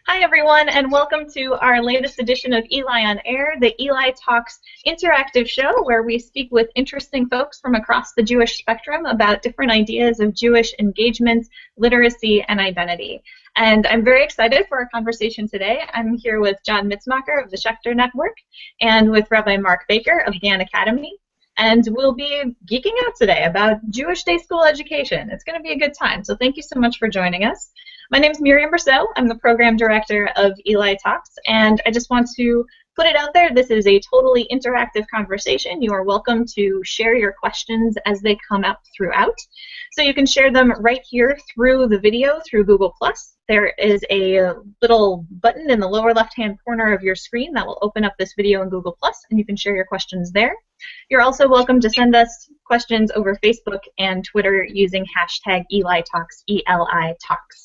Hi, everyone, and welcome to our latest edition of ELI on Air, the ELI Talks interactive show where we speak with interesting folks from across the Jewish spectrum about different ideas of Jewish engagement, literacy, and identity. And I'm very excited for our conversation today. I'm here with John Mitzmacher of the Schechter Network and with Rabbi Mark Baker of GAN Academy. And we'll be geeking out today about Jewish day school education. It's going to be a good time, so thank you so much for joining us. My name is Miriam Brousseau. I'm the program director of ELI Talks, and I just want to put it out there. This is a totally interactive conversation. You are welcome to share your questions as they come up throughout. So you can share them right here through the video through Google+. There is a little button in the lower left-hand corner of your screen that will open up this video in Google+, and you can share your questions there. You're also welcome to send us questions over Facebook and Twitter using hashtag ELI Talks, ELI Talks.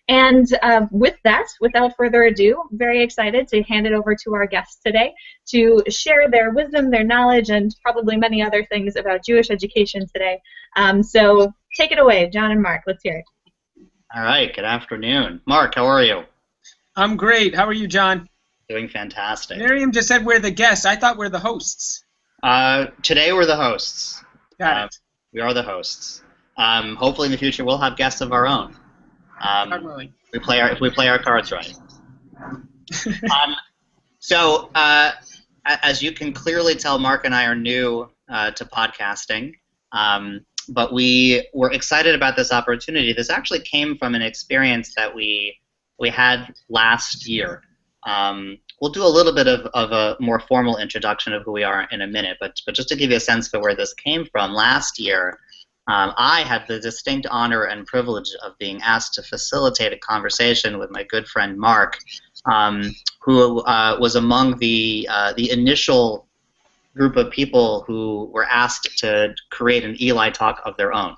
And with that, without further ado, I'm very excited to hand it over to our guests today to share their wisdom, their knowledge, and probably many other things about Jewish education today. So take it away, John and Mark. Let's hear it. All right, good afternoon. Mark, how are you? I'm great. How are you, John? Doing fantastic. Miriam just said we're the guests. I thought we're the hosts. Today we're the hosts. Got it. We are the hosts. Hopefully in the future we'll have guests of our own. We play our cards right. So as you can clearly tell, Mark and I are new to podcasting, but we were excited about this opportunity. This actually came from an experience that we had last year. We'll do a little bit of a more formal introduction of who we are in a minute, but just to give you a sense for where this came from, last year I had the distinct honor and privilege of being asked to facilitate a conversation with my good friend Mark, who was among the initial group of people who were asked to create an ELI talk of their own.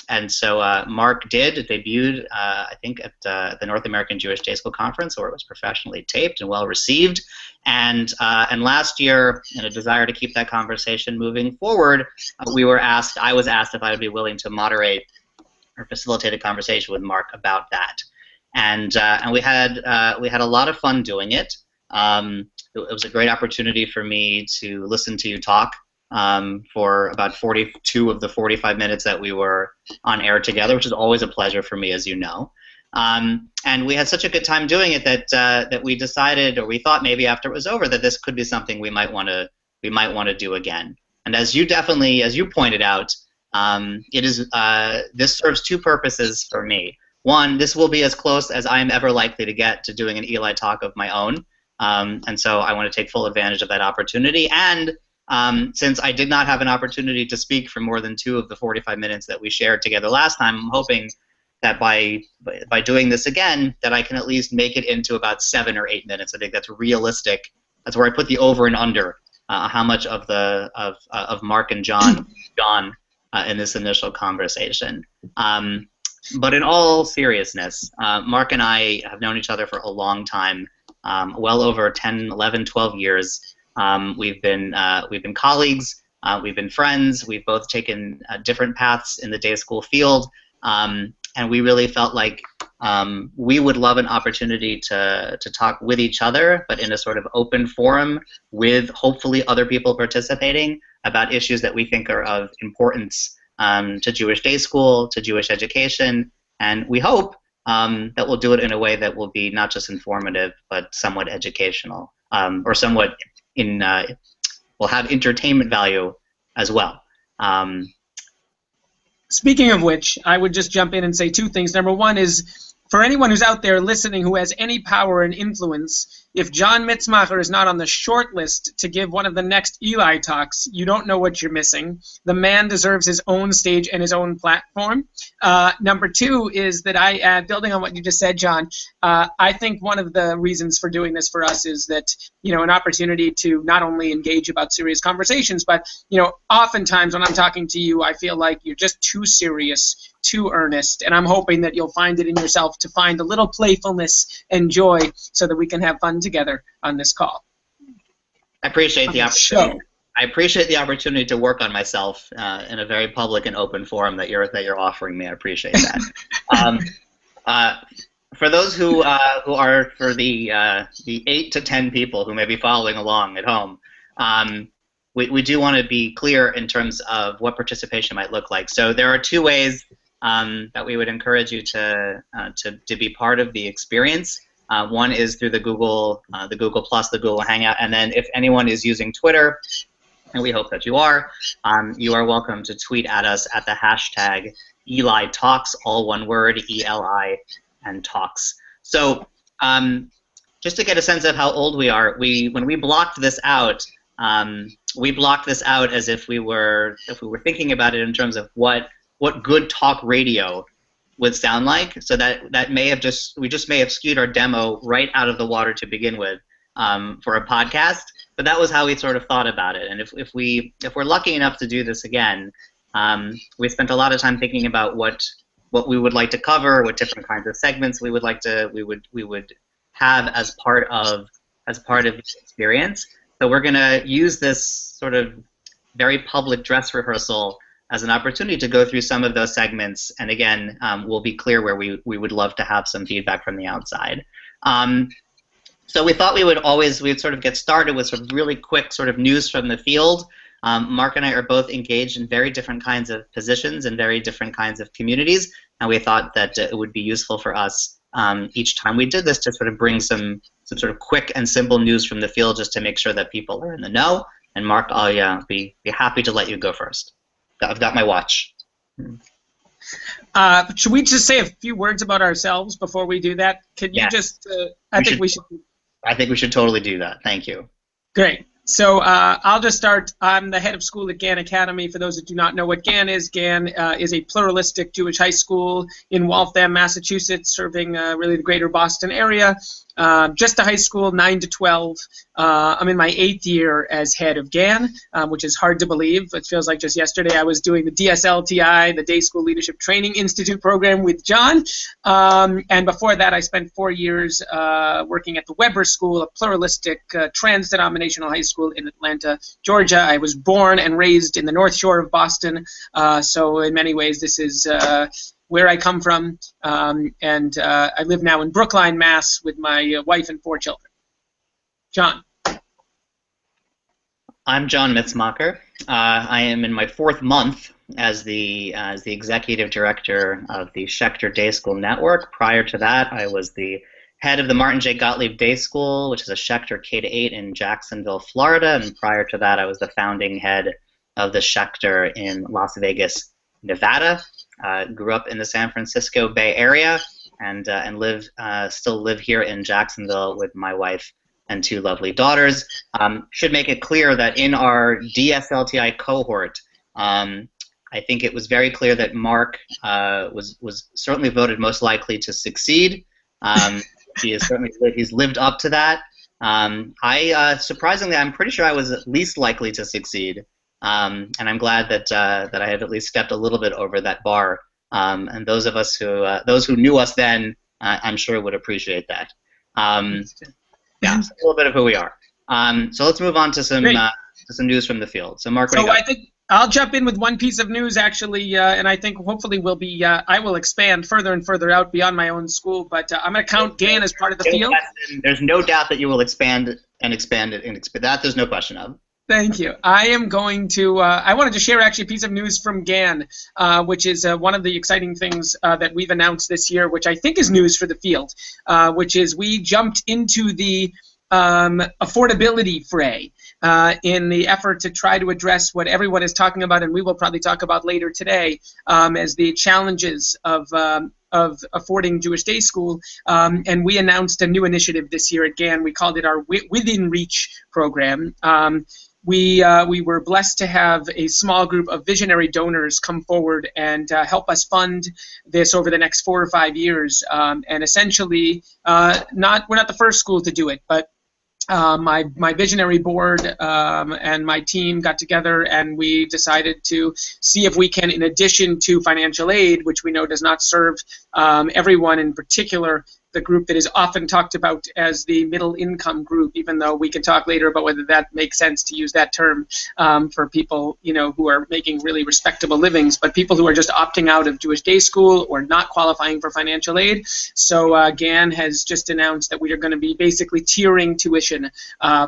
And so Mark debuted, I think, at the North American Jewish Day School Conference, where it was professionally taped and well received. And last year, in a desire to keep that conversation moving forward, I was asked if I would be willing to moderate or facilitate a conversation with Mark about that. And we had a lot of fun doing it. It was a great opportunity for me to listen to you talk for about 42 of the 45 minutes that we were on air together, which is always a pleasure for me, as you know. And we had such a good time doing it that we decided, or we thought maybe after it was over, that this could be something we might want to do again. And as you pointed out, this serves two purposes for me. One, this will be as close as I am ever likely to get to doing an ELI talk of my own, and so I want to take full advantage of that opportunity. And since I did not have an opportunity to speak for more than 2 of the 45 minutes that we shared together last time, I'm hoping that by doing this again, that I can at least make it into about 7 or 8 minutes. I think that's realistic. That's where I put the over and under how much of Mark and John gone in this initial conversation. But in all seriousness, Mark and I have known each other for a long time, well over 10, 11, 12 years. We've been colleagues, we've been friends, we've both taken different paths in the day school field, and we really felt like we would love an opportunity to talk with each other, but in a sort of open forum with hopefully other people participating about issues that we think are of importance to Jewish day school, to Jewish education, and we hope that we'll do it in a way that will be not just informative, but somewhat educational, or somewhat will have entertainment value as well. Speaking of which, I would just jump in and say 2 things. Number one is, for anyone who's out there listening who has any power and influence, if John Mitzmacher is not on the short list to give one of the next ELI talks, you don't know what you're missing. The man deserves his own stage and his own platform. Number 2 is that building on what you just said, John, I think one of the reasons for doing this for us is that, an opportunity to not only engage about serious conversations, but, oftentimes when I'm talking to you, I feel like you're just too serious, too earnest, and I'm hoping that you'll find it in yourself to find a little playfulness and joy so that we can have fun together on this call. I appreciate the opportunity. I appreciate the opportunity to work on myself in a very public and open forum that you're offering me. I appreciate that. for those who are for the 8 to 10 people who may be following along at home, we do want to be clear in terms of what participation might look like. So there are 2 ways that we would encourage you to be part of the experience. One is through the Google Plus, the Google Hangout, and then if anyone is using Twitter, and we hope that you are welcome to tweet at us at the hashtag ELI Talks, all one word, ELI and Talks. So just to get a sense of how old we are, when we blocked this out, we blocked this out as if we were thinking about it in terms of what good talk radio would sound like. So that may have we may have skewed our demo right out of the water to begin with for a podcast. But that was how we sort of thought about it. And if we're lucky enough to do this again, we spent a lot of time thinking about what we would like to cover, what different kinds of segments we would have as part of the experience. So we're going to use this sort of very public dress rehearsal as an opportunity to go through some of those segments. And again, we'll be clear where we would love to have some feedback from the outside. So we thought we'd sort of get started with some really quick sort of news from the field. Mark and I are both engaged in very different kinds of positions and very different kinds of communities, and we thought that it would be useful for us each time we did this to sort of bring some sort of quick and simple news from the field just to make sure that people are in the know. And Mark, I'll be happy to let you go first. I've got my watch. Should we just say a few words about ourselves before we do that? Can you just? I think we should totally do that. Thank you. Great. So I'll just start. I'm the head of school at Gann Academy. For those that do not know what Gann is a pluralistic Jewish high school in Waltham, Massachusetts, serving really the greater Boston area. Just a high school, 9 to 12. I'm in my 8th year as head of Gann, which is hard to believe. It feels like just yesterday I was doing the DSLTI, the Day School Leadership Training Institute program with John. And before that, I spent 4 years working at the Weber School, a pluralistic trans-denominational high school in Atlanta, Georgia. I was born and raised in the North Shore of Boston, so in many ways this is where I come from, and I live now in Brookline, Mass. With my wife and 4 children. John. I'm John Mitzmacher. I am in my 4th month as the executive director of the Schechter Day School Network. Prior to that, I was the head of the Martin J. Gottlieb Day School, which is a Schechter K-8 in Jacksonville, Florida. And prior to that, I was the founding head of the Schechter in Las Vegas, Nevada. Grew up in the San Francisco Bay Area and still live here in Jacksonville with my wife and 2 lovely daughters. Should make it clear that in our DSLTI cohort, I think it was very clear that Mark was certainly voted most likely to succeed. He's lived up to that. Surprisingly, I'm pretty sure I was least likely to succeed. And I'm glad that I have at least stepped a little bit over that bar. And those of us who knew us then, I'm sure would appreciate that. Yeah, so a little bit of who we are. So let's move on to some news from the field. So Mark, I think I'll jump in with one piece of news actually, and I think hopefully I will expand further and further out beyond my own school. But I'm going to count Gann as part of the field. There's no doubt that you will expand and expand it and expand. That there's no question of. Thank you. I am going to, I wanted to share actually a piece of news from Gann, which is one of the exciting things that we've announced this year, which I think is news for the field, which is we jumped into the affordability fray in the effort to try to address what everyone is talking about, and we will probably talk about later today, as the challenges of affording Jewish day school, and we announced a new initiative this year at Gann. We called it our Within Reach program. We were blessed to have a small group of visionary donors come forward and help us fund this over the next 4 or 5 years. And essentially, we're not the first school to do it, but my visionary board and my team got together and we decided to see if we can, in addition to financial aid, which we know does not serve everyone, in particular the group that is often talked about as the middle income group, even though we can talk later about whether that makes sense to use that term for people, who are making really respectable livings, but people who are just opting out of Jewish day school or not qualifying for financial aid. So GAN has just announced that we are going to be basically tiering tuition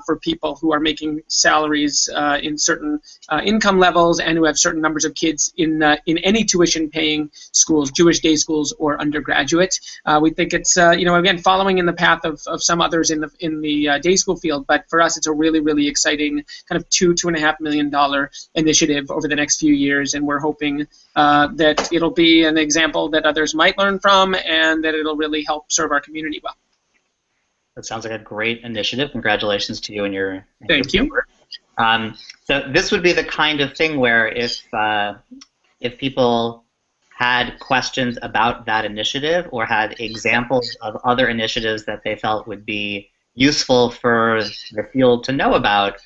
for people who are making salaries in certain income levels and who have certain numbers of kids in any tuition-paying schools, Jewish day schools or undergraduate. We think it's again following in the path of some others in the day school field, but for us it's a really, really exciting kind of $2.5 million initiative over the next few years, and we're hoping that it'll be an example that others might learn from and that it'll really help serve our community well. That sounds like a great initiative. Congratulations to you and your Thank you. work. So this would be the kind of thing where if people had questions about that initiative or had examples of other initiatives that they felt would be useful for the field to know about,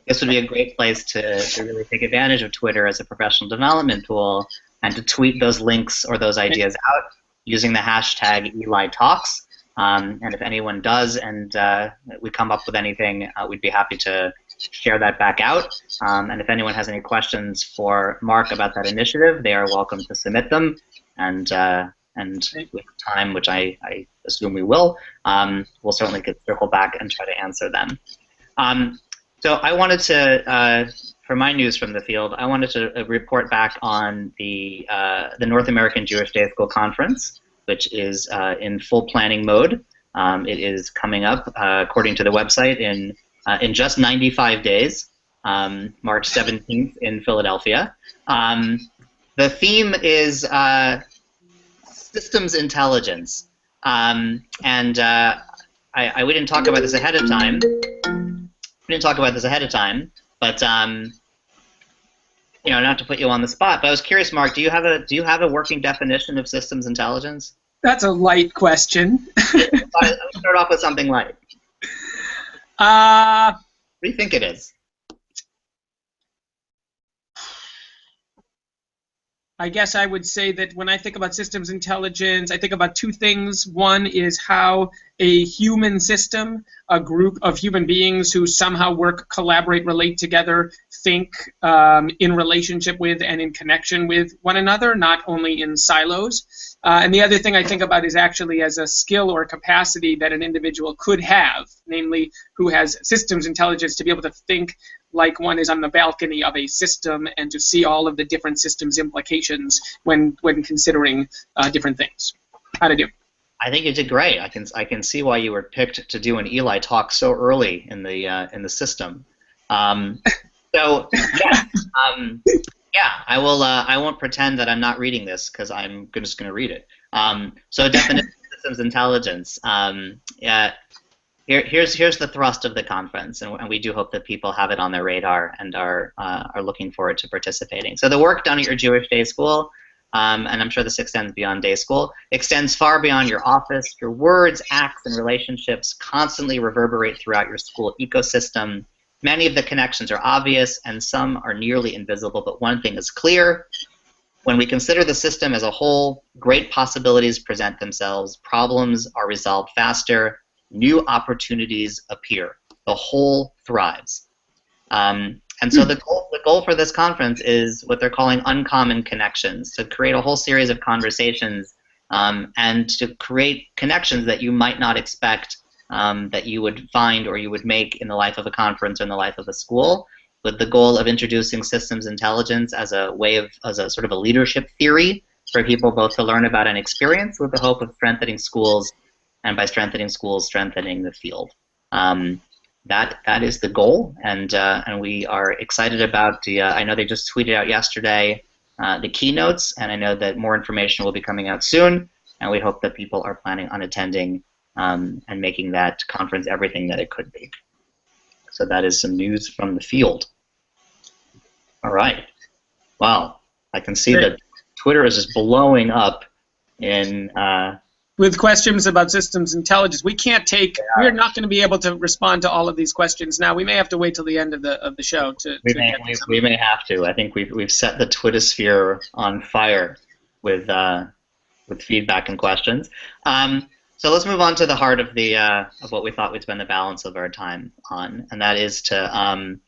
this would be a great place to really take advantage of Twitter as a professional development tool and to tweet those links or those ideas out using the hashtag ELI Talks. And if anyone does and we come up with anything, we'd be happy to share that back out. And if anyone has any questions for Mark about that initiative, they are welcome to submit them. And with time, which I assume we will, we'll certainly circle back and try to answer them. So I wanted to, for my news from the field, I wanted to report back on the North American Jewish Day School Conference, which is in full planning mode. It is coming up, according to the website, in just 95 days, March 17th in Philadelphia. The theme is systems intelligence, and we didn't talk about this ahead of time. But not to put you on the spot, but I was curious, Mark, do you have a working definition of systems intelligence? That's a light question. I'll start off with something light. What do you think it is? I guess I would say that when I think about systems intelligence, I think about two things. One is how a human system, a group of human beings who somehow work, collaborate, relate together, think in relationship with and in connection with one another, not only in silos. And the other thing I think about is actually as a skill or capacity that an individual could have, namely who has systems intelligence to be able to think like one is on the balcony of a system and to see all of the different systems implications when considering different things. How to do? I think you did great. I can see why you were picked to do an ELI talk so early in the system. So yeah, I will. I won't pretend that I'm not reading this because I'm just going to read it. So definition of systems intelligence. Here's the thrust of the conference, and we do hope that people have it on their radar and are looking forward to participating. So the work done at your Jewish day school, and I'm sure this extends beyond day school, extends far beyond your office. Your words, acts, and relationships constantly reverberate throughout your school ecosystem. Many of the connections are obvious, and some are nearly invisible, but one thing is clear. When we consider the system as a whole, great possibilities present themselves, problems are resolved faster, new opportunities appear. The whole thrives. And so the goal for this conference is what they're calling uncommon connections, to create a whole series of conversations and to create connections that you might not expect that you would find or you would make in the life of a conference or in the life of a school, with the goal of introducing systems intelligence as a sort of a leadership theory for people both to learn about and experience, with the hope of strengthening schools, and by strengthening schools, strengthening the field. That is the goal, and we are excited about the. I know they just tweeted out yesterday the keynotes, and I know that more information will be coming out soon, and we hope that people are planning on attending and making that conference everything that it could be. So that is some news from the field. All right. Wow. I can see that Twitter is just blowing up in. With questions about systems intelligence, we can't take. We are not going to be able to respond to all of these questions now. We may have to wait till the end of the show to. We may have to. I think we've set the Twitter sphere on fire with feedback and questions. So let's move on to the heart of the of what we thought we'd spend the balance of our time on, and that is to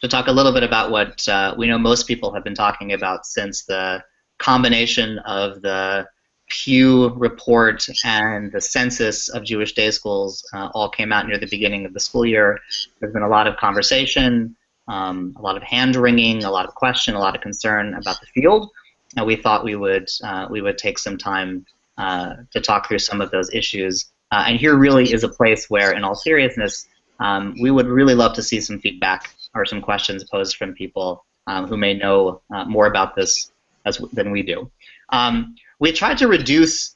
talk a little bit about what we know most people have been talking about since the combination of the Pew report and the census of Jewish day schools all came out near the beginning of the school year. There's been a lot of conversation, a lot of hand-wringing, a lot of question, a lot of concern about the field, and we thought we would take some time to talk through some of those issues. And here really is a place where, in all seriousness, we would really love to see some feedback or some questions posed from people who may know more about this than we do. We tried to reduce,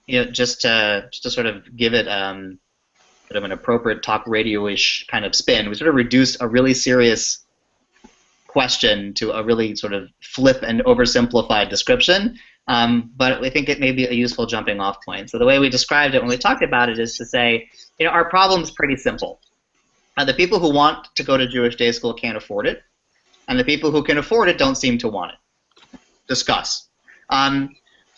just to sort of give it sort of an appropriate talk radio-ish kind of spin. We sort of reduced a really serious question to a really sort of flip and oversimplified description. But I think it may be a useful jumping off point. So the way we described it when we talked about it is to say, our problem's pretty simple. The people who want to go to Jewish day school can't afford it, and the people who can afford it don't seem to want it. Discuss.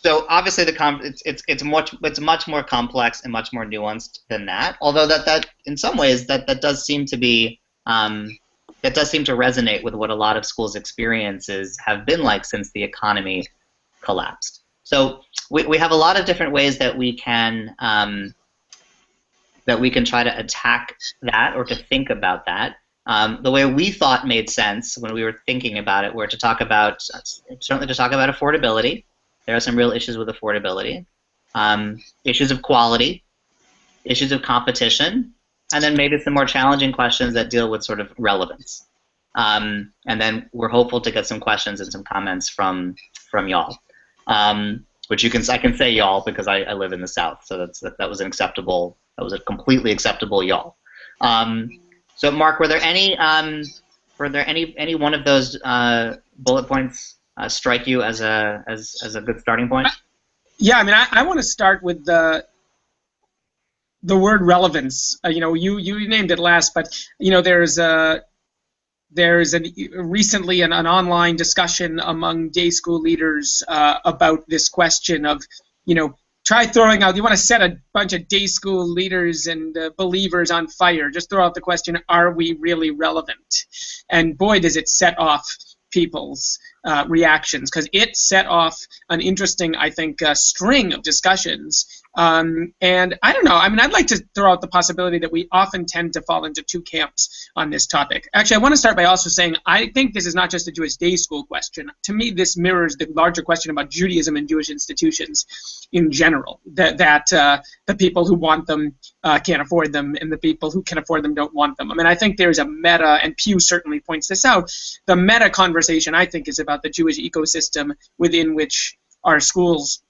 So obviously it's much more complex and much more nuanced than that. Although that in some ways that does seem to be that does seem to resonate with what a lot of schools' experiences have been like since the economy collapsed. So we have a lot of different ways that we can try to attack that or to think about that. The way we thought made sense when we were thinking about it were to talk about, certainly to talk about affordability. There are some real issues with affordability, issues of quality, issues of competition, and then maybe some more challenging questions that deal with sort of relevance. And then we're hopeful to get some questions and some comments from y'all, which I can say y'all because I live in the South, so that was a completely acceptable y'all. So Mark, were there any one of those bullet points strike you as a good starting point? Yeah, I mean, I want to start with the word relevance. You named it last, but there's recently an online discussion among day school leaders about this question of, try throwing out, you want to set a bunch of day school leaders and believers on fire. Just throw out the question, are we really relevant? And boy, does it set off people's reactions, because it set off an interesting, I think, string of discussions. And I don't know, I mean, I'd like to throw out the possibility that we often tend to fall into two camps on this topic. Actually, I want to start by also saying I think this is not just a Jewish day school question. To me, this mirrors the larger question about Judaism and Jewish institutions in general, that the people who want them can't afford them, and the people who can afford them don't want them. I mean, I think there's a meta, and Pew certainly points this out, the meta conversation, I think, is about the Jewish ecosystem within which our schools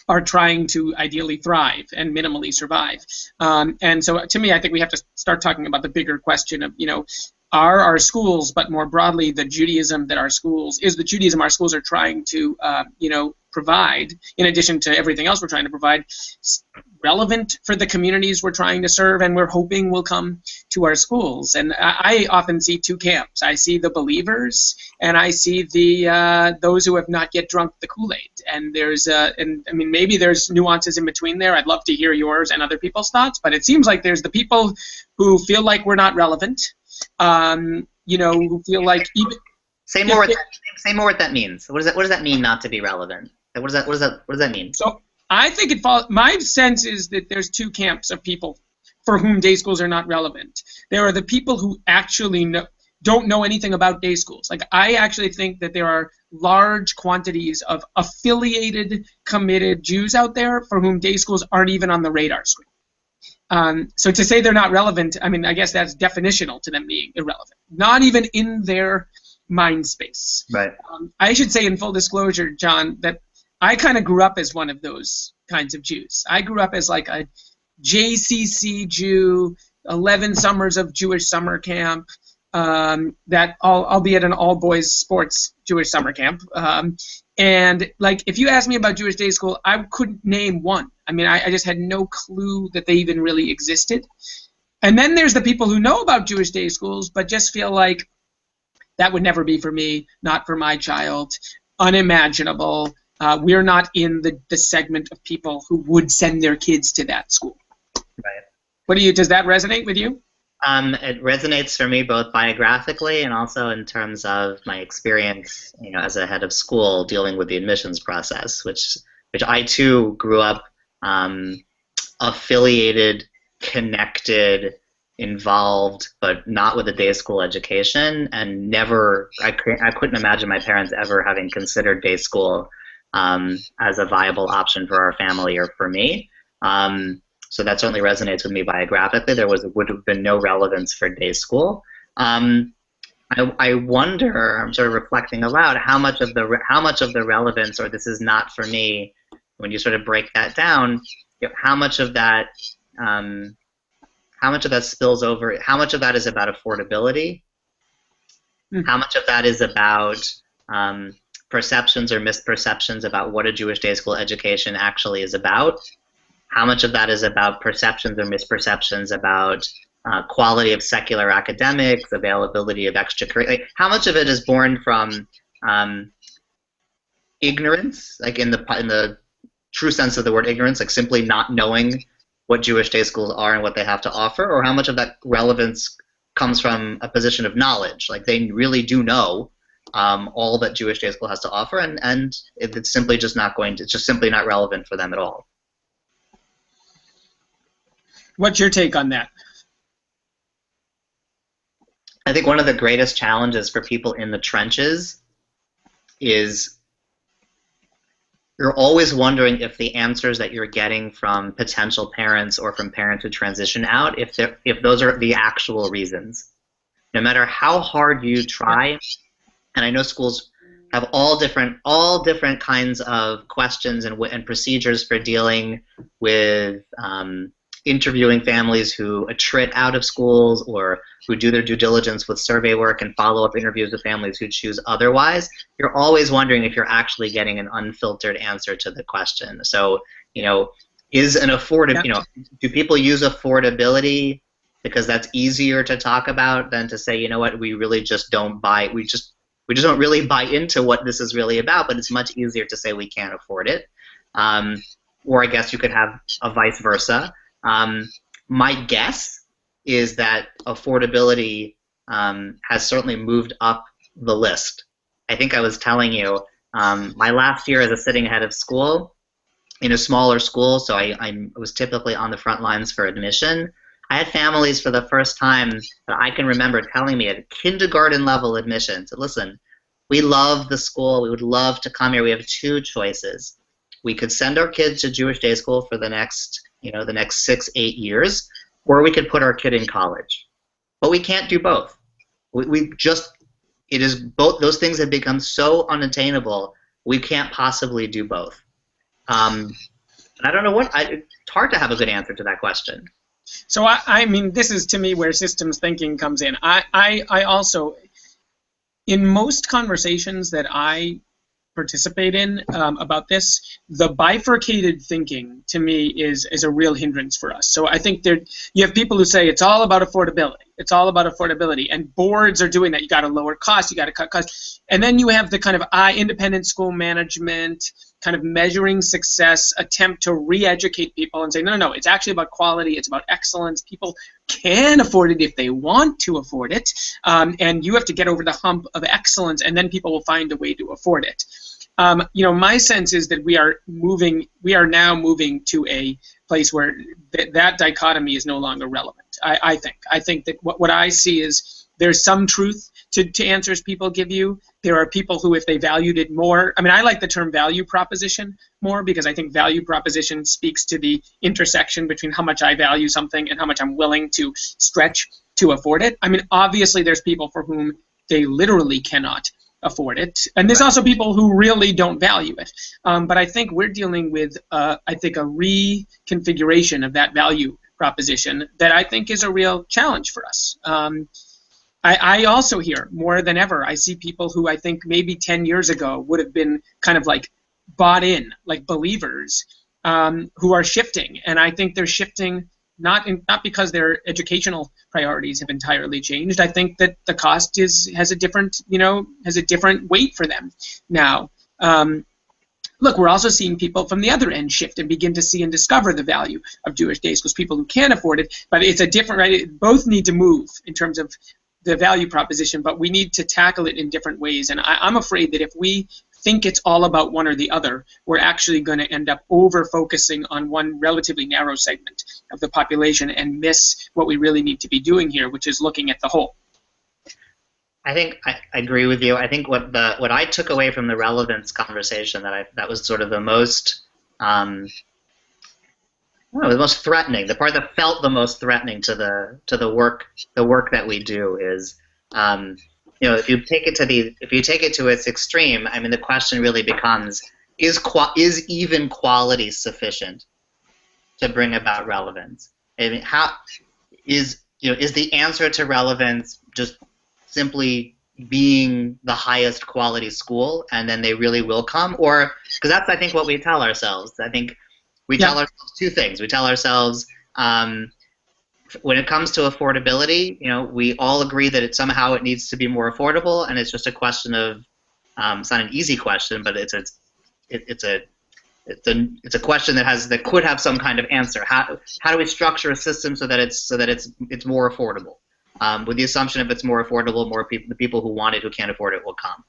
are trying to ideally thrive and minimally survive. And so to me, I think we have to start talking about the bigger question of, are our schools, but more broadly, the Judaism that our schools, is the Judaism our schools are trying to, provide, in addition to everything else we're trying to provide, relevant for the communities we're trying to serve and we're hoping will come to our schools. And I often see two camps. I see the believers, and I see the those who have not yet drunk the Kool-Aid. And maybe there's nuances in between there. I'd love to hear yours and other people's thoughts, but it seems like there's the people who feel like we're not relevant, who feel like even... Say more what that means. What does that mean, not to be relevant? What does that mean? So I think my sense is that there's two camps of people for whom day schools are not relevant. There are the people who actually don't know anything about day schools. Like, I actually think that there are large quantities of affiliated, committed Jews out there for whom day schools aren't even on the radar screen. So to say they're not relevant, I mean, I guess that's definitional to them being irrelevant. Not even in their mind space. Right. I should say, in full disclosure, John, that I kind of grew up as one of those kinds of Jews. I grew up as like a JCC Jew, 11 summers of Jewish summer camp, albeit an all-boys sports Jewish summer camp. And like, if you asked me about Jewish day school, I couldn't name one. I mean, I just had no clue that they even really existed. And then there's the people who know about Jewish day schools, but just feel like that would never be for me, not for my child, unimaginable, we're not in the segment of people who would send their kids to that school. Right. Does that resonate with you? It resonates for me both biographically and also in terms of my experience, as a head of school dealing with the admissions process, which I too grew up affiliated, connected, involved, but not with a day school education, and I couldn't imagine my parents ever having considered day school as a viable option for our family or for me. So that certainly resonates with me biographically. There would have been no relevance for day school. I wonder, I'm sort of reflecting aloud, how much of the relevance, or this is not for me, when you sort of break that down, how much of that spills over, how much of that is about affordability, how much of that is about perceptions or misperceptions about what a Jewish day school education actually is about, how much of that is about perceptions or misperceptions about quality of secular academics, availability of extracurricular, how much of it is born from ignorance, like in the true sense of the word ignorance, like simply not knowing what Jewish day schools are and what they have to offer, or how much of that relevance comes from a position of knowledge, like they really do know all that Jewish day school has to offer, and it's simply just it's just simply not relevant for them at all. What's your take on that? I think one of the greatest challenges for people in the trenches is you're always wondering if the answers that you're getting from potential parents or from parents who transition out, if those are the actual reasons. No matter how hard you try, and I know schools have all different kinds of questions and procedures for dealing with interviewing families who attrit out of schools or who do their due diligence with survey work and follow-up interviews with families who choose otherwise, you're always wondering if you're actually getting an unfiltered answer to the question. So, is an do people use affordability because that's easier to talk about than to say, we really just don't buy, we just don't really buy into what this is really about, but it's much easier to say we can't afford it. Or I guess you could have a vice versa. My guess is that affordability has certainly moved up the list. I think I was telling you, my last year as a sitting head of school in a smaller school, so I was typically on the front lines for admission. I had families for the first time that I can remember telling me at kindergarten level admission, so listen, we love the school, we would love to come here, we have two choices. We could send our kids to Jewish day school for the next 6-8 years, or we could put our kid in college. But we can't do both. Both those things have become so unattainable, we can't possibly do both. I don't know it's hard to have a good answer to that question. So I mean, this is to me where systems thinking comes in. I also, in most conversations that I participate in about this, the bifurcated thinking to me is a real hindrance for us. So I think you have people who say it's all about affordability. It's all about affordability, and boards are doing that. You got to lower costs, you got to cut costs, and then you have the kind of independent school management kind of measuring success attempt to re-educate people and say no, it's actually about quality, it's about excellence. People can afford it if they want to afford it, and you have to get over the hump of excellence, and then people will find a way to afford it. My sense is that we are now moving to a place where that dichotomy is no longer relevant. I think that what I see is there's some truth to answers people give you. There are people who, if they valued it more, I mean, I like the term value proposition more because I think value proposition speaks to the intersection between how much I value something and how much I'm willing to stretch to afford it. I mean, obviously there's people for whom they literally cannot afford it, and there's also people who really don't value it. But I think we're dealing with, a reconfiguration of that value proposition that I think is a real challenge for us. I also hear more than ever, I see people who I think maybe 10 years ago would have been kind of like bought in, like believers, who are shifting, and I think they're shifting not because their educational priorities have entirely changed. I think that the cost has a different weight for them now. look, we're also seeing people from the other end shift and begin to see and discover the value of Jewish day schools, people who can't afford it. But it's a different, right? Both need to move in terms of the value proposition, but we need to tackle it in different ways. And I'm afraid that if we think it's all about one or the other, we're actually going to end up over-focusing on one relatively narrow segment of the population and miss what we really need to be doing here, which is looking at the whole. I think I agree with you. I think what I took away from the relevance conversation that was sort of the most the most threatening, the part that felt the most threatening to the work that we do is if you take it to its extreme, I mean, the question really becomes, is even quality sufficient to bring about relevance? I mean, is the answer to relevance just simply being the highest quality school and then they really will come? Or, because that's, I think, what we tell ourselves. I think we tell ourselves two things. We tell ourselves, when it comes to affordability, we all agree that it needs to be more affordable, and it's just a question of, it's not an easy question, but it's a question that could have some kind of answer. How do we structure a system so that it's more affordable? With the assumption if it's more affordable, the people who want it, who can't afford it, will come.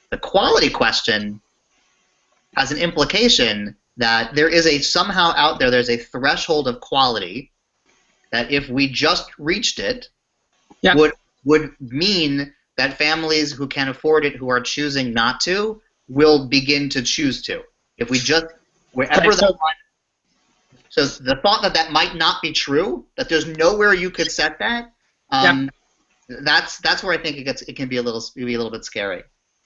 The quality question has an implication that there is somehow out there, there's a threshold of quality that if we just reached it, would mean that families who can afford it, who are choosing not to, will begin to choose to. If we just, wherever that one, so the thought that might not be true, that there's nowhere you could set that, that's where I think it can be a little bit scary.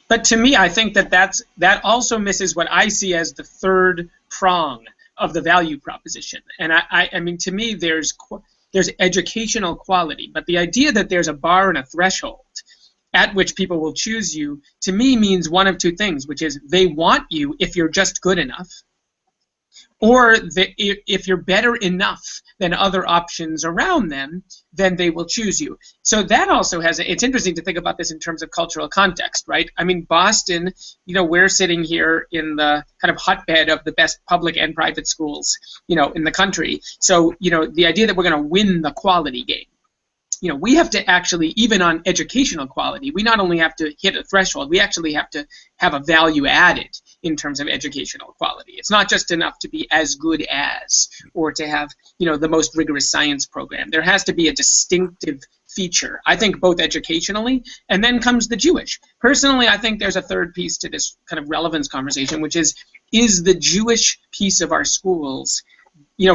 But to me, I think that also misses what I see as the third prong of the value proposition. And I mean, to me, there's educational quality, but the idea that there's a bar and a threshold at which people will choose you, to me, means one of two things, which is they want you if you're just good enough, or if you're better enough than other options around them, then they will choose you. So that also it's interesting to think about this in terms of cultural context, right? I mean, Boston, we're sitting here in the kind of hotbed of the best public and private schools, in the country. So, the idea that we're going to win the quality game, we have to actually, even on educational quality, we not only have to hit a threshold, we actually have to have a value added in terms of educational quality. It's not just enough to be as good as, or to have, the most rigorous science program. There has to be a distinctive feature, I think, both educationally, and then comes the Jewish. Personally, I think there's a third piece to this kind of relevance conversation, which is the Jewish piece of our schools,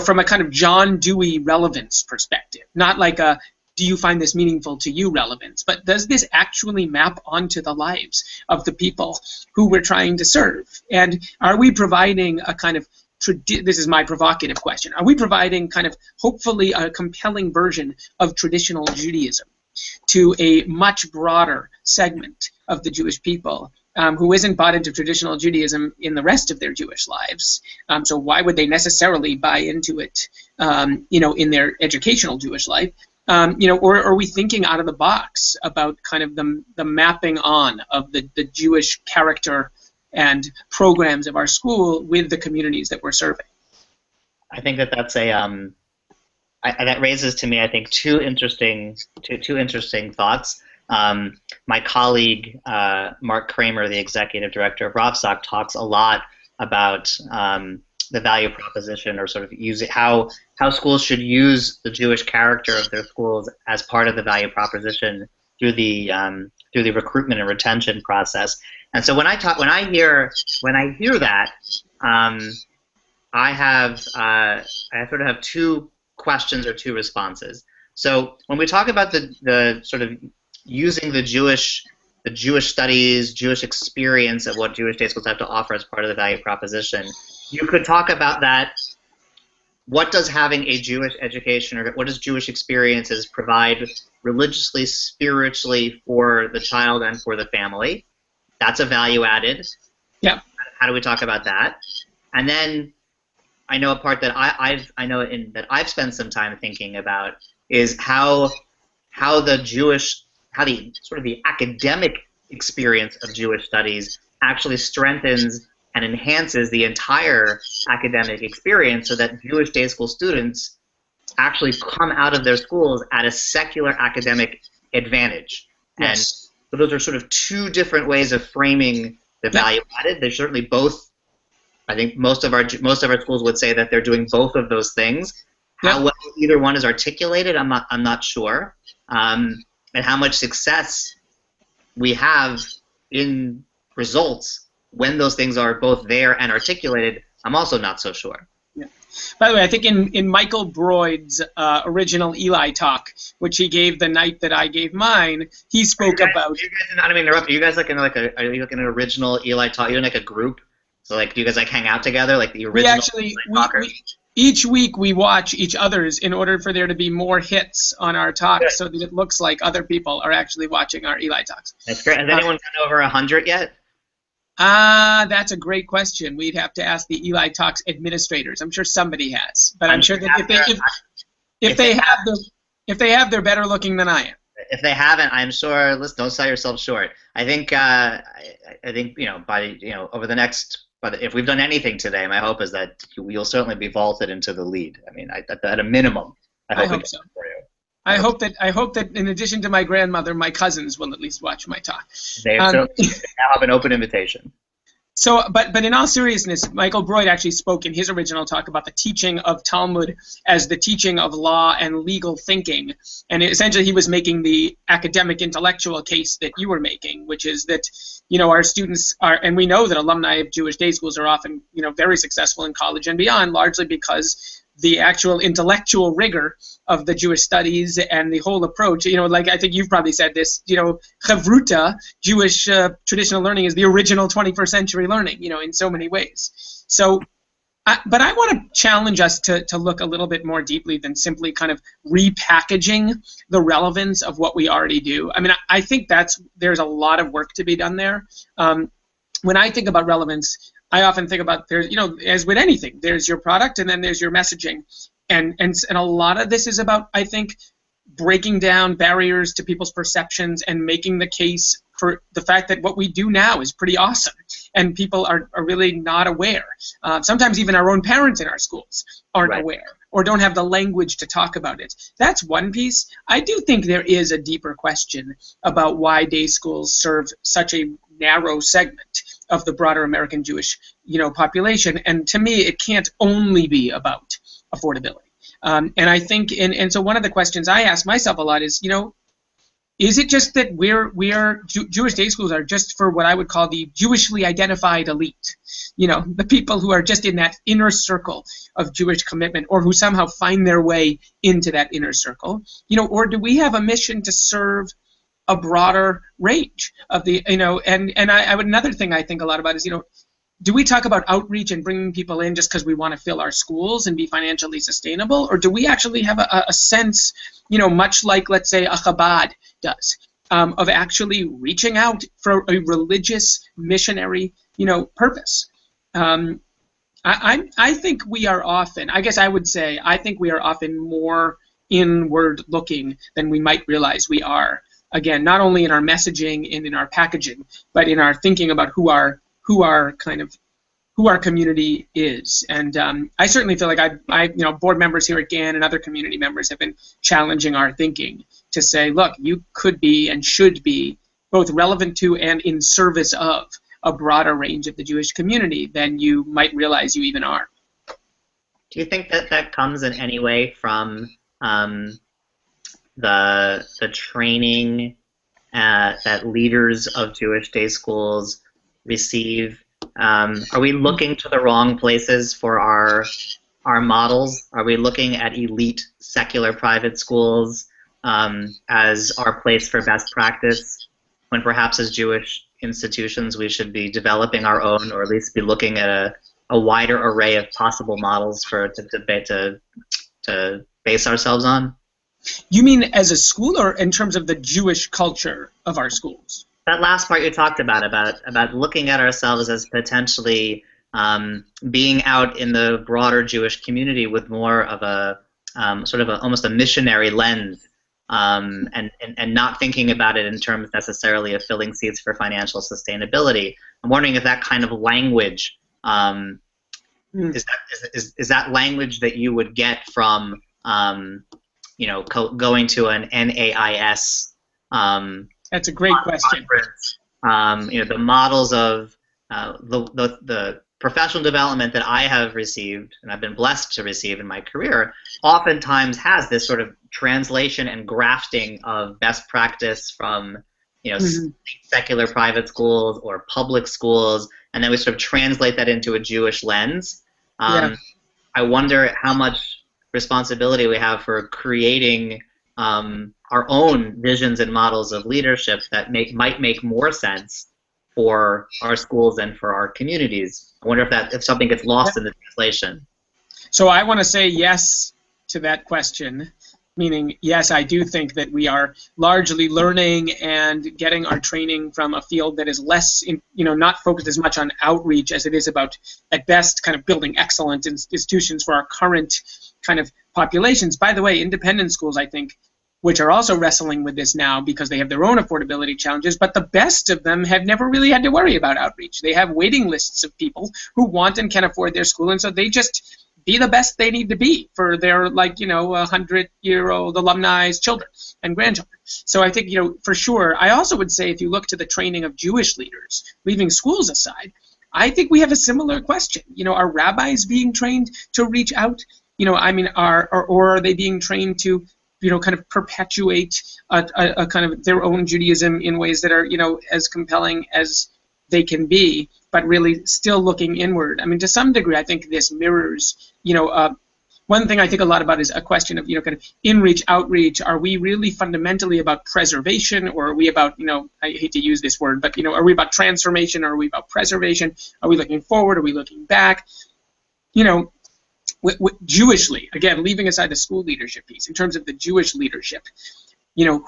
from a kind of John Dewey relevance perspective, not like a do you find this meaningful to you relevance, but does this actually map onto the lives of the people who we're trying to serve? And are we providing a kind of, this is my provocative question, are we providing kind of hopefully a compelling version of traditional Judaism to a much broader segment of the Jewish people who isn't bought into traditional Judaism in the rest of their Jewish lives? So why would they necessarily buy into it, in their educational Jewish life? Or are we thinking out of the box about kind of the mapping on of the Jewish character and programs of our school with the communities that we're serving? I think that's that raises to me, I think, two interesting thoughts. My colleague Mark Kramer, the executive director of RovSoc, talks a lot about the value proposition, or sort of use it, how schools should use the Jewish character of their schools as part of the value proposition through the recruitment and retention process. And so when I hear that, I sort of have two questions or two responses. So when we talk about the sort of using the Jewish studies, Jewish experience of what Jewish day schools have to offer as part of the value proposition, you could talk about that. What does having a Jewish education, or what does Jewish experiences provide religiously, spiritually for the child and for the family? That's a value added. Yeah. How do we talk about that? And then I know a part that I've spent some time thinking about is how the academic experience of Jewish studies actually strengthens and enhances the entire academic experience so that Jewish day school students actually come out of their schools at a secular academic advantage. Yes. And so those are sort of two different ways of framing the value added. They're certainly both. I think most of our schools would say that they're doing both of those things. How well either one is articulated, I'm not sure. And how much success we have in results when those things are both there and articulated, I'm also not so sure. Yeah. By the way, I think in Michael Broyd's original ELI talk, which he gave the night that I gave mine, he spoke about. You guys, not to interrupt. Are you guys like in are you like in an original ELI talk? You're in like a group, so like do you guys like hang out together, like the original? Each week we watch each other's in order for there to be more hits on our talks, so that it looks like other people are actually watching our ELI talks. That's great. Has anyone gone over 100 yet? That's a great question. We'd have to ask the ELI Talks administrators. I'm sure somebody has, but I'm sure that if they have, they're better looking than I am. If they haven't, I'm sure. Listen, don't sell yourself short. I think over the next. But if we've done anything today, my hope is that you'll certainly be vaulted into the lead. I mean, at a minimum, I hope so. For you. I hope that in addition to my grandmother, my cousins will at least watch my talk. They now have an open invitation. So, but in all seriousness, Michael Broyd actually spoke in his original talk about the teaching of Talmud as the teaching of law and legal thinking, and essentially he was making the academic intellectual case that you were making, which is that our students are, and we know that alumni of Jewish day schools are often very successful in college and beyond, largely because the actual intellectual rigor of the Jewish studies and the whole approach, like I think you've probably said this, Chavruta, Jewish traditional learning is the original 21st century learning, in so many ways. So, but I want to challenge us to look a little bit more deeply than simply kind of repackaging the relevance of what we already do. I mean, I think there's a lot of work to be done there. When I think about relevance, I often think about as with anything, there's your product and then there's your messaging, and a lot of this is about, I think, breaking down barriers to people's perceptions and making the case for the fact that what we do now is pretty awesome, and people are really not aware. Sometimes even our own parents in our schools aren't aware or don't have the language to talk about it. That's one piece. I do think there is a deeper question about why day schools serve such a narrow segment of the broader American Jewish, population. And to me, it can't only be about affordability. And I think, and so one of the questions I ask myself a lot is, is it just that Jewish day schools are just for what I would call the Jewishly identified elite? The people who are just in that inner circle of Jewish commitment, or who somehow find their way into that inner circle, or do we have a mission to serve a broader range of the, another thing I think a lot about is, do we talk about outreach and bringing people in just because we want to fill our schools and be financially sustainable, or do we actually have a sense, much like, let's say, a Chabad does, of actually reaching out for a religious missionary, purpose? I think we are often, I guess I would say, I think we are often more inward looking than we might realize we are. Again, not only in our messaging and in our packaging, but in our thinking about who our community is. And I certainly feel like board members here at GAN and other community members have been challenging our thinking to say, look, you could be and should be both relevant to and in service of a broader range of the Jewish community than you might realize you even are. Do you think that comes in any way from the training that leaders of Jewish day schools receive? Are we looking to the wrong places for our models? Are we looking at elite secular private schools as our place for best practice, when perhaps as Jewish institutions we should be developing our own, or at least be looking at a wider array of possible models to base ourselves on? You mean as a school, or in terms of the Jewish culture of our schools? That last part you talked about looking at ourselves as potentially being out in the broader Jewish community with more of a sort of almost a missionary lens, and not thinking about it in terms necessarily of filling seats for financial sustainability. I'm wondering if that kind of language Is that language that you would get from going to an NAIS? That's a great question. The models of the professional development that I have received, and I've been blessed to receive in my career, oftentimes has this sort of translation and grafting of best practice from secular private schools or public schools, and then we sort of translate that into a Jewish lens. I wonder how much responsibility we have for creating our own visions and models of leadership that might make more sense for our schools and for our communities. I wonder if something gets lost in the translation. So I want to say yes to that question, meaning yes, I do think that we are largely learning and getting our training from a field that is less, not focused as much on outreach as it is about, at best, kind of building excellent institutions for our current kind of populations. By the way, independent schools, I think, which are also wrestling with this now because they have their own affordability challenges, but the best of them have never really had to worry about outreach. They have waiting lists of people who want and can afford their school, and so they just be the best they need to be for their 100-year-old alumni's children and grandchildren. So I think, for sure. I also would say if you look to the training of Jewish leaders, leaving schools aside, I think we have a similar question. Are rabbis being trained to reach out? Or are they being trained to kind of perpetuate a kind of their own Judaism in ways that are, as compelling as they can be, but really still looking inward. I mean, to some degree, I think this mirrors, one thing I think a lot about is a question of, kind of in-reach, outreach. Are we really fundamentally about preservation, or are we about, I hate to use this word, but, are we about transformation, or are we about preservation? Are we looking forward? Are we looking back? Jewishly, again, leaving aside the school leadership piece, in terms of the Jewish leadership,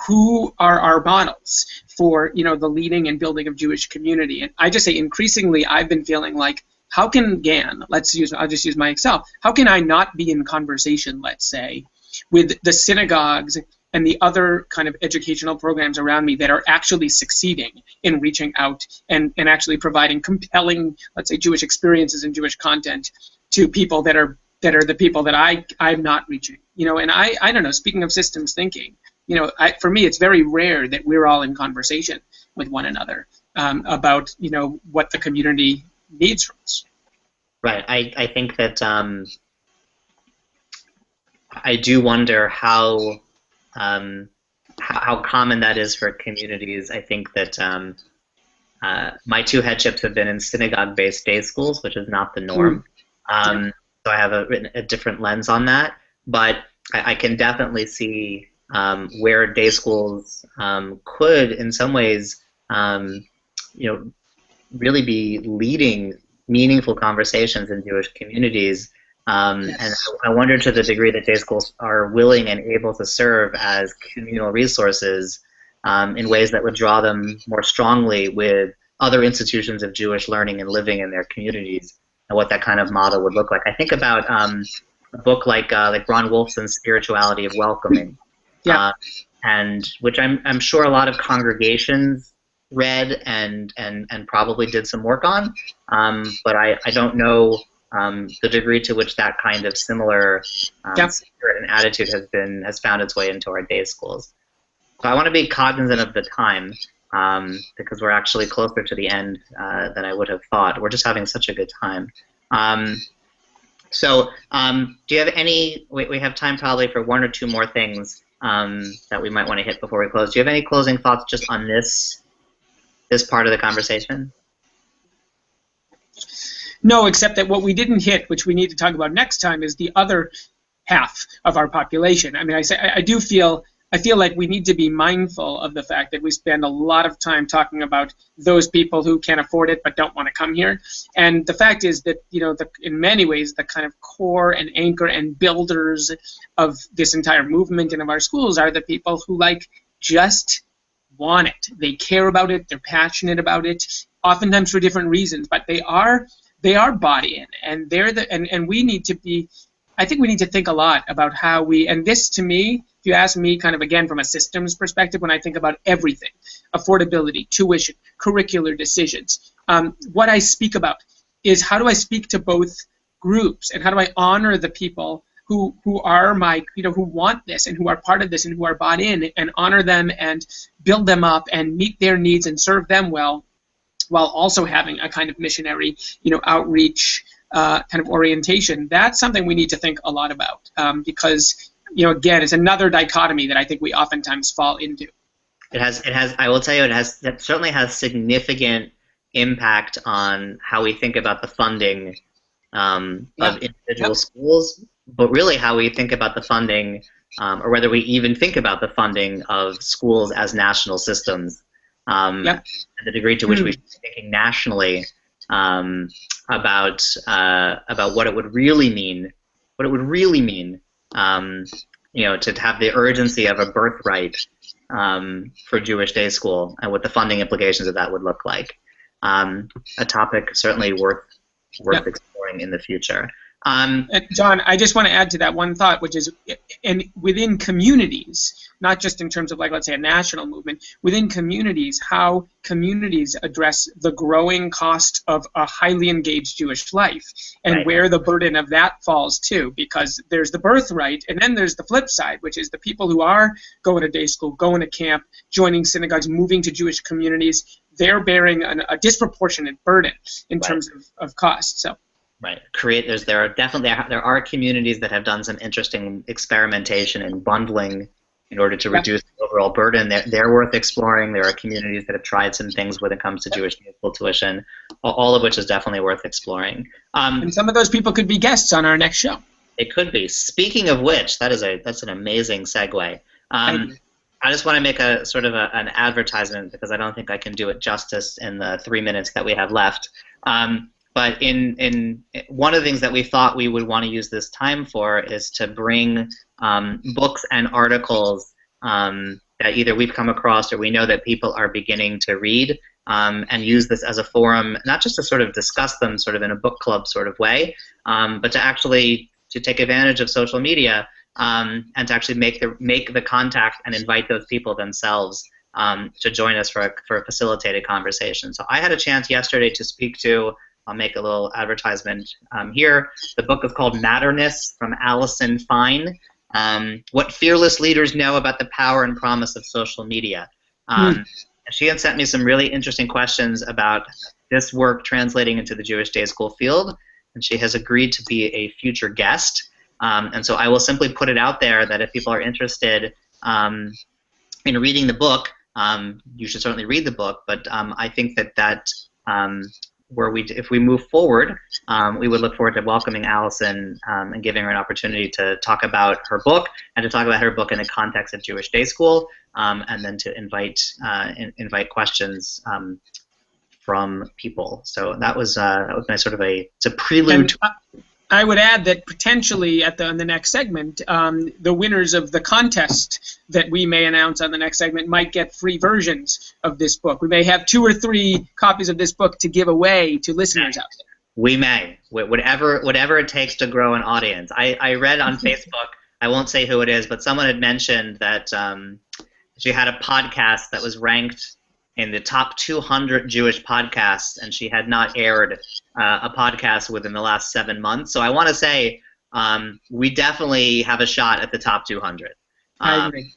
who are our models for, the leading and building of Jewish community? And I just say increasingly I've been feeling like, how can I'll just use myself, how can I not be in conversation, let's say, with the synagogues and the other kind of educational programs around me that are actually succeeding in reaching out and actually providing compelling, let's say, Jewish experiences and Jewish content to people that are the people that I'm not reaching, and I don't know, speaking of systems thinking, for me, it's very rare that we're all in conversation with one another about, what the community needs from us. Right. I think that I do wonder how common that is for communities. I think that my two headships have been in synagogue-based day schools, which is not the norm. So I have a different lens on that, but I can definitely see where day schools could, in some ways, really be leading meaningful conversations in Jewish communities. And I wonder to the degree that day schools are willing and able to serve as communal resources in ways that would draw them more strongly with other institutions of Jewish learning and living in their communities, and what that kind of model would look like. I think about a book like Ron Wolfson's Spirituality of Welcoming, and which I'm sure a lot of congregations read and probably did some work on, but I don't know the degree to which that kind of similar spirit and attitude has found its way into our day schools. So I want to be cognizant of the time, because we're actually closer to the end than I would have thought. We're just having such a good time. Do you have any, we have time probably for one or two more things that we might want to hit before we close. Do you have any closing thoughts just on this part of the conversation? No, except that what we didn't hit, which we need to talk about next time, is the other half of our population. I mean, I feel like we need to be mindful of the fact that we spend a lot of time talking about those people who can afford it but don't want to come here. And the fact is that, in many ways, the kind of core and anchor and builders of this entire movement and of our schools are the people who, just want it. They care about it. They're passionate about it, oftentimes for different reasons, but they are bought in, and and we need to be, I think we need to think a lot about how and this, to me, if you ask me, kind of again from a systems perspective, when I think about everything, affordability, tuition, curricular decisions, what I speak about is how do I speak to both groups, and how do I honor the people who are my, who want this and who are part of this and who are bought in, and honor them and build them up and meet their needs and serve them well, while also having a kind of missionary, outreach kind of orientation. That's something we need to think a lot about, because, again, it's another dichotomy that I think we oftentimes fall into. It has. I will tell you, it certainly has significant impact on how we think about the funding of individual schools, but really how we think about the funding, or whether we even think about the funding of schools as national systems, and the degree to which we should be thinking nationally about what it would really mean, to have the urgency of a birthright for Jewish day school, and what the funding implications of that would look like. A topic certainly worth exploring in the future. John, I just want to add to that one thought, which is, within communities, not just in terms of, like, let's say, a national movement, within communities, how communities address the growing cost of a highly engaged Jewish life, and where the burden of that falls too, because there's the birthright, and then there's the flip side, which is the people who are going to day school, going to camp, joining synagogues, moving to Jewish communities. They're bearing a disproportionate burden in terms of cost. So. Right. There are communities that have done some interesting experimentation and bundling in order to reduce the overall burden. They're worth exploring. There are communities that have tried some things when it comes to Jewish day school tuition, all of which is definitely worth exploring. And some of those people could be guests on our next show. It could be. Speaking of which, that's an amazing segue. I just want to make a sort of an advertisement, because I don't think I can do it justice in the 3 minutes that we have left. But in one of the things that we thought we would want to use this time for is to bring books and articles that either we've come across or we know that people are beginning to read, and use this as a forum, not just to sort of discuss them sort of in a book club sort of way, but to actually take advantage of social media, and to actually make the contact and invite those people themselves to join us for a facilitated conversation. So I had a chance yesterday to speak to, I'll make a little advertisement here. The book is called Matterness, from Alison Fine, What Fearless Leaders Know About the Power and Promise of Social Media. She had sent me some really interesting questions about this work translating into the Jewish day school field, and she has agreed to be a future guest. And so I will simply put it out there that if people are interested in reading the book, you should certainly read the book, but I think that if we move forward, we would look forward to welcoming Alison and giving her an opportunity to talk about her book, and to talk about her book in the context of Jewish day school, and then to invite questions from people. So that was my sort of it's a prelude. I would add that potentially on the next segment, the winners of the contest that we may announce on the next segment might get free versions of this book. We may have 2 or 3 copies of this book to give away to listeners out there. We may. Whatever it takes to grow an audience. I read on Facebook, I won't say who it is, but someone had mentioned that she had a podcast that was ranked in the top 200 Jewish podcasts, and she had not aired a podcast within the last 7 months. So I want to say we definitely have a shot at the top 200. I agree.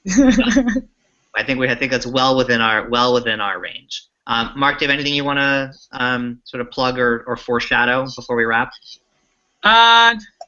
I think that's well within our range. Mark, do you have anything you want to sort of plug or foreshadow before we wrap?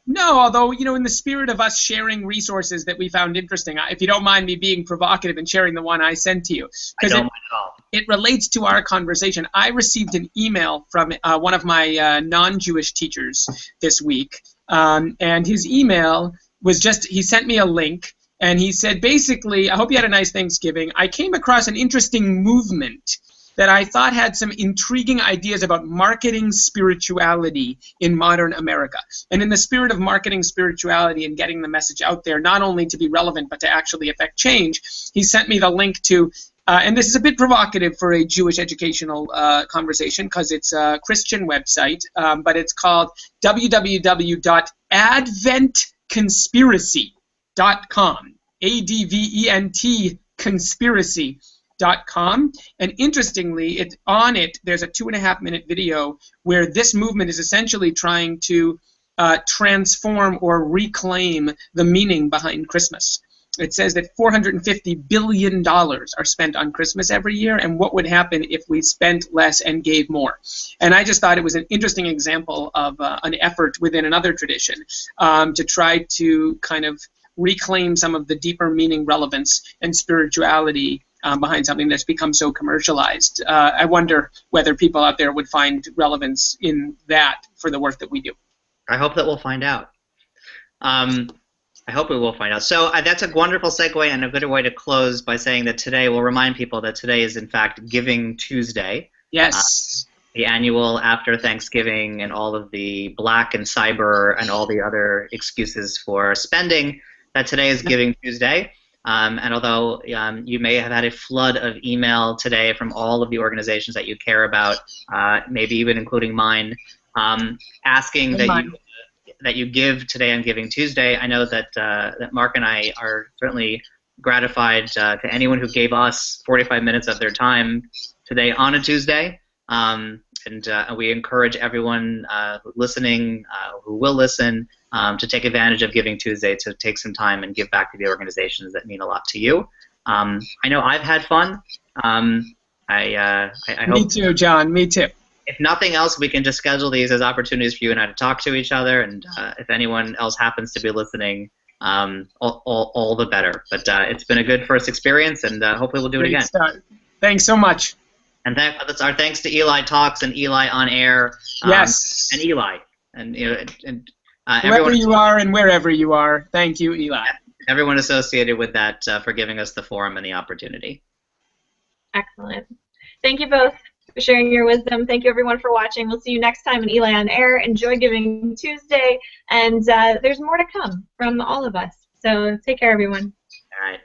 No, although, in the spirit of us sharing resources that we found interesting, if you don't mind me being provocative and sharing the one I sent to you. I don't mind at all. It relates to our conversation. I received an email from one of my non-Jewish teachers this week, and his email was he sent me a link, and he said, basically, I hope you had a nice Thanksgiving. I came across an interesting movement that I thought had some intriguing ideas about marketing spirituality in modern America. And in the spirit of marketing spirituality and getting the message out there, not only to be relevant, but to actually affect change, he sent me the link to, and this is a bit provocative for a Jewish educational conversation, because it's a Christian website, but it's called www.adventconspiracy.com, ADVENT conspiracy. eli.com, and interestingly, there's a 2.5-minute video where this movement is essentially trying to transform or reclaim the meaning behind Christmas. It says that $450 billion are spent on Christmas every year, and what would happen if we spent less and gave more? And I just thought it was an interesting example of an effort within another tradition to try to kind of reclaim some of the deeper meaning, relevance, and spirituality behind something that's become so commercialized. I wonder whether people out there would find relevance in that for the work that we do. I hope that we'll find out. I hope we will find out. So that's a wonderful segue and a good way to close by saying that today, we'll remind people that today is in fact Giving Tuesday. Yes. The annual after Thanksgiving and all of the Black and Cyber and all the other excuses for spending, that today is Giving Tuesday. And although you may have had a flood of email today from all of the organizations that you care about, maybe even including mine, asking that you give today on Giving Tuesday. I know that that Mark and I are certainly gratified to anyone who gave us 45 minutes of their time today on a Tuesday. And we encourage everyone listening, who will listen, to take advantage of Giving Tuesday, to take some time and give back to the organizations that mean a lot to you. I know I've had fun. I hope. Me too, John. Me too. If nothing else, we can just schedule these as opportunities for you and I to talk to each other. And if anyone else happens to be listening, all the better. But it's been a good first experience, and hopefully we'll do it again. Start. Thanks so much. And that's our thanks to Eli Talks and Eli on Air. Yes. And Eli. And wherever you are and wherever you are, thank you, Eli. Everyone associated with that for giving us the forum and the opportunity. Excellent. Thank you both for sharing your wisdom. Thank you, everyone, for watching. We'll see you next time in Eli on Air. Enjoy Giving Tuesday, and there's more to come from all of us. So take care, everyone. All right.